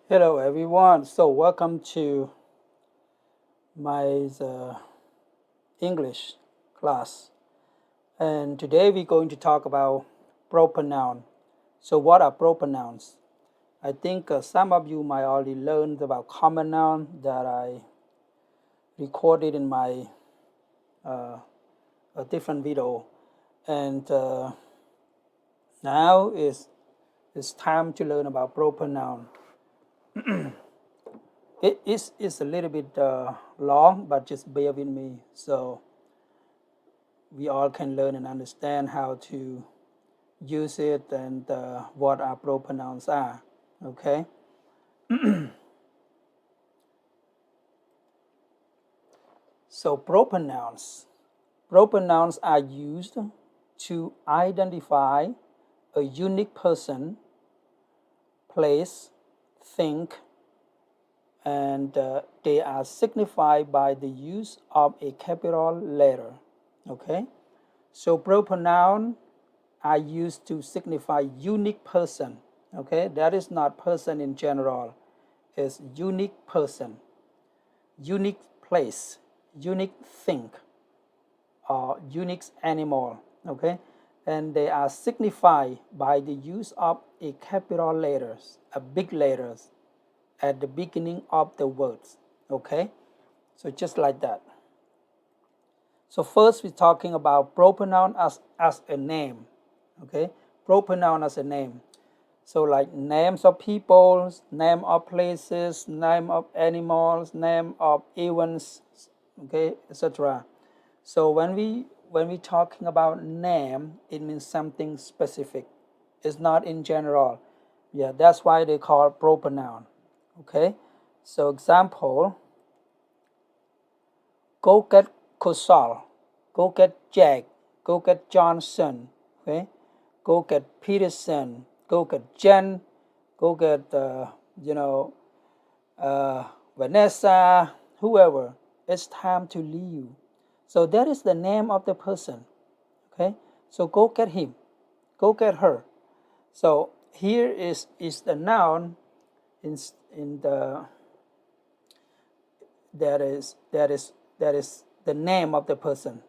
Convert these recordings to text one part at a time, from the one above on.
Hello everyone. So welcome to my English class. And today we're going to talk about proper noun. So what are proper nouns? I think some of you might already learned about common noun that I recorded in my a different video. And now it's time to learn about proper noun. It's a little bit long, but just bear with me. So we all can learn and understand how to use it and what our proper nouns are. Okay. So proper nouns. Proper nouns are used to identify a unique person, place, think, and they are signified by the use of a capital letter. Okay. So proper noun are used to signify unique person. Okay, that is not person in general. It's unique person, unique place, unique thing, or unique animal. Okay, and they are signified by the use of a capital letters, a big letters at the beginning of the words. Okay, so just like that. So first we're talking about proper noun as a name. Okay, proper noun as a name. So like names of people, name of places, name of animals, name of events, okay, etc. So when we talking about name, it means something specific. It's not in general. Yeah, that's why they call it proper noun. Okay. So example, go get Kosal, go get Jack, go get Johnson, okay, go get Peterson, go get Jen, go get you know Vanessa, whoever. It's time to leave. So that is the name of the person. Okay, so go get him, go get her. So here is the noun in the that is the name of the person.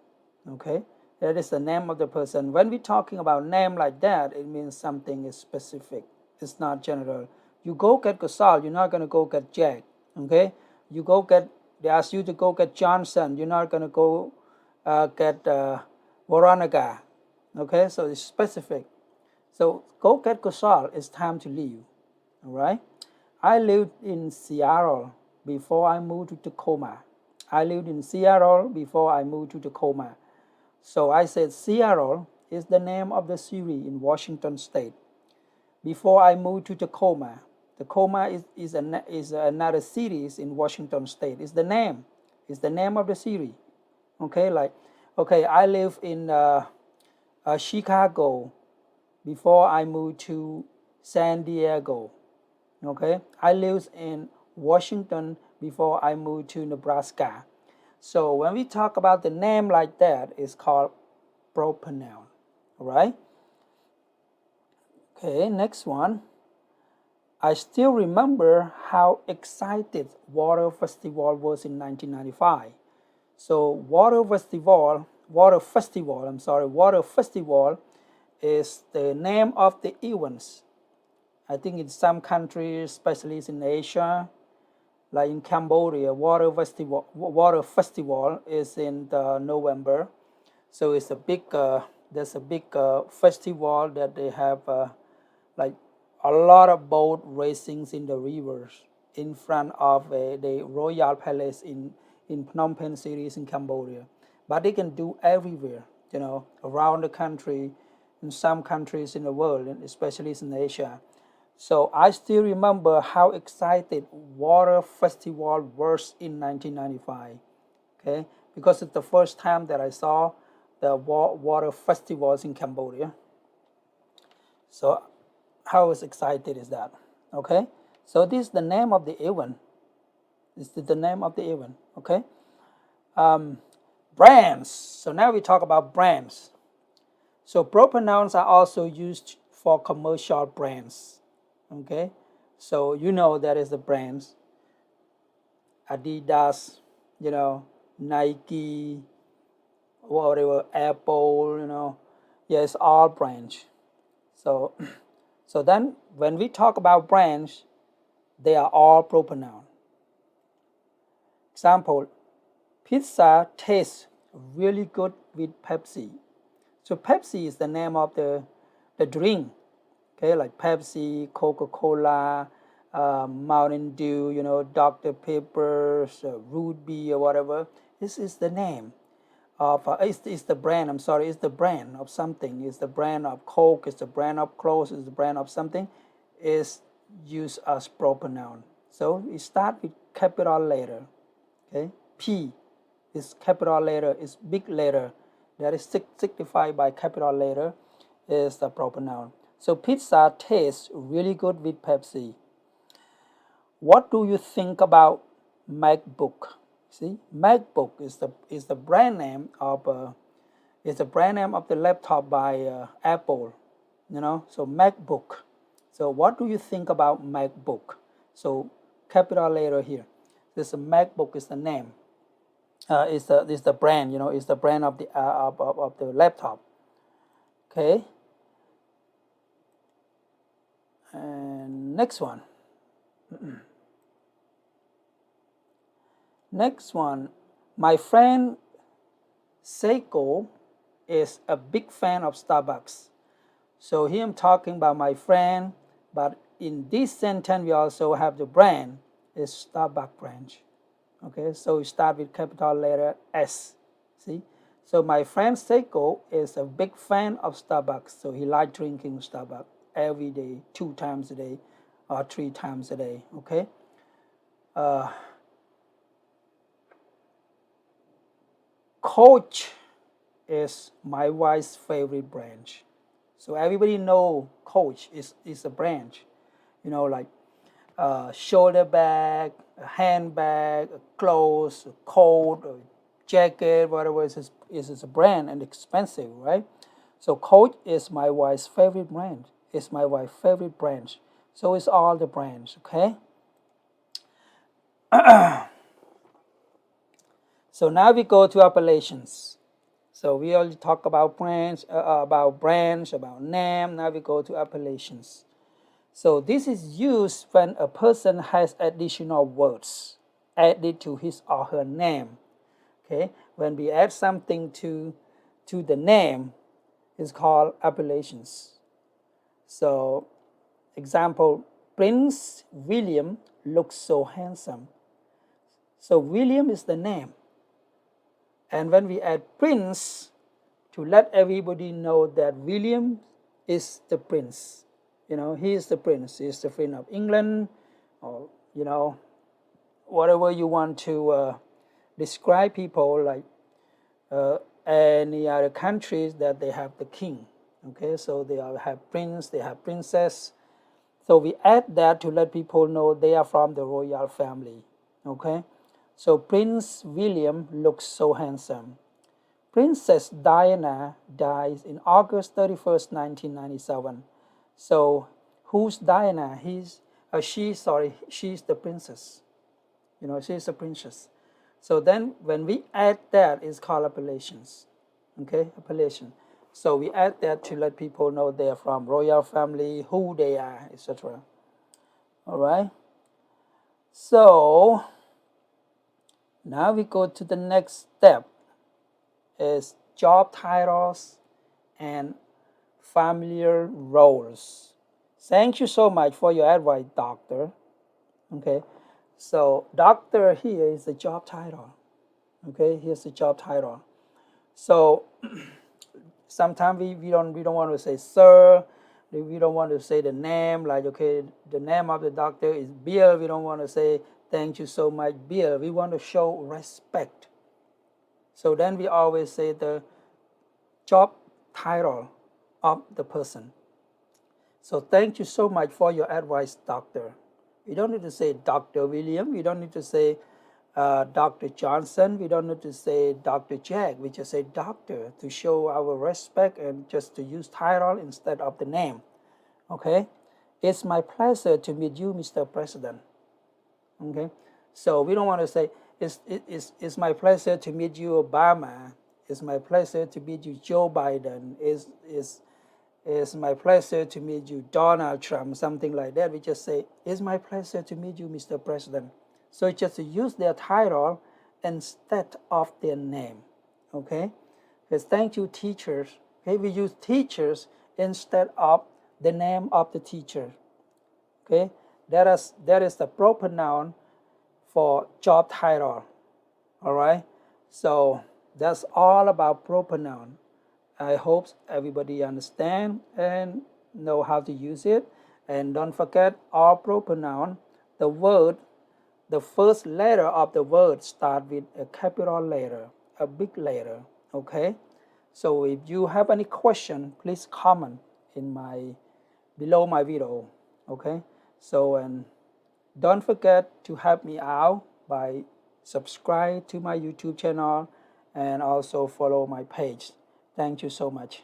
Okay, that is the name of the person. When we're talking about name like that, it means something is specific. It's not general. You go get Gosal, you're not gonna go get Jack. Okay, you go get. They ask you to go get Johnson. You're not gonna go get Veronica. Okay, so it's specific. So go get Gosal. It's time to leave. All right. I lived in Seattle before I moved to Tacoma. I lived in Seattle before I moved to Tacoma. So I said Seattle is the name of the city in Washington State. Before I moved to Tacoma, Tacoma is another city in Washington State. It's the name. It's the name of the city. Okay, like, okay, I live in Chicago before I moved to San Diego. Okay, I lived in Washington before I moved to Nebraska. So when we talk about the name like that, it's called proper noun. All right. Okay, next one. I still remember how excited Water Festival was in 1995. So Water Festival is the name of the events. I think in some countries, especially in Asia, like in Cambodia, Water Festival is in November. So it's a big there's a big festival that they have like a lot of boat racings in the rivers in front of the royal palace in Phnom Penh cities in Cambodia. But they can do everywhere, around the country, in some countries in the world, and especially in Asia. So I still remember how excited Water Festival was in 1995. Okay, because it's the first time that I saw the water festivals in Cambodia. So how excited is that? Okay, so this is the name of the event. This is the name of the event. Okay, brands. So now we talk about brands. So proper nouns are also used for commercial brands. Okay, So you know that is the brands. Adidas, Nike, whatever, Apple, yeah, it's all brands. So, so then when we talk about brands, they are all proper noun. Example, pizza tastes really good with Pepsi. So Pepsi is the name of the drink, okay, like Pepsi, Coca-Cola, Mountain Dew, Dr. Pepper, Root Beer, or whatever. This is the name of, it's the brand, I'm sorry, it's the brand of something. It's the brand of Coke, it's the brand of clothes, it's the brand of something. Is used as proper noun. So it start with capital letter, okay? P is capital letter, is big letter. That is signified by capital letter is the proper noun. So pizza tastes really good with Pepsi. What do you think about MacBook? See, MacBook is the brand name of the laptop by Apple. So MacBook. So what do you think about MacBook? So capital letter here. This MacBook is the name. Is the brand. Is the brand of the laptop. Okay. And next one. Next one. My friend Seiko is a big fan of Starbucks. So here I'm talking about my friend, but in this sentence we also have the brand is Starbucks brand. Okay, so we start with capital letter S. See, so my friend Seiko is a big fan of Starbucks. So he likes drinking Starbucks every day, 2 times a day, or 3 times a day. Okay. Coach is my wife's favorite brand. So everybody know Coach is a brand, like shoulder bag, a handbag, a clothes, a coat, a jacket, whatever is a brand and expensive, right? So Coach is my wife's favorite brand. It's my wife's favorite brand. So it's all the brands, okay? So now we go to appellations. So we already talk about brands, about name. Now we go to appellations. So this is used when a person has additional words added to his or her name. Okay, when we add something to the name, it's called appellations. So, example, Prince William looks so handsome. So William is the name. And when we add Prince, to let everybody know that William is the prince. He is the prince. He is the prince of England, or whatever you want to describe people, like any other countries that they have the king. Okay, so they have prince, they have princess. So we add that to let people know they are from the royal family. Okay, so Prince William looks so handsome. Princess Diana dies in August 31st, 1997. So who's Diana? She's the princess. She's the princess. So then when we add that, it's called appellations. Okay, appellation. So we add that to let people know they're from royal family, who they are, etc. All right. So now we go to the next step is job titles and familiar roles. Thank you so much for your advice, doctor. Okay, so doctor here is the job title. Okay, here's the job title. So sometimes we don't want to say sir. We don't want to say the name, like, okay, the name of the doctor is Bill. We don't want to say thank you so much, Bill. We want to show respect. So then we always say the job title of the person. So thank you so much for your advice, doctor. We don't need to say Dr. William. We don't need to say Dr. Johnson. We don't need to say Dr. Jack. We just say doctor to show our respect and just to use title instead of the name. Okay? It's my pleasure to meet you, Mr. President. Okay, so we don't want to say it's my pleasure to meet you, Obama. It's my pleasure to meet you, Joe Biden. It's my pleasure to meet you, Donald Trump, something like that. We just say, it's my pleasure to meet you, Mr. President. So just use their title instead of their name. Okay? Because thank you, teachers. Okay, we use teachers instead of the name of the teacher. Okay, that is the proper noun for job title. All right, so that's all about proper noun. I hope everybody understand and know how to use it. And don't forget, all proper noun, the word, the first letter of the word start with a capital letter, a big letter. Okay, so if you have any question, please comment in below my video. Okay, so and don't forget to help me out by subscribe to my YouTube channel and also follow my page. Thank you so much.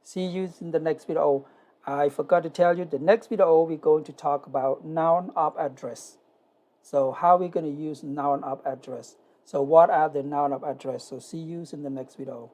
See you in the next video. I forgot to tell you, the next video we're going to talk about noun of address. So how we're going to use noun of address. So what are the noun of address? So see you in the next video.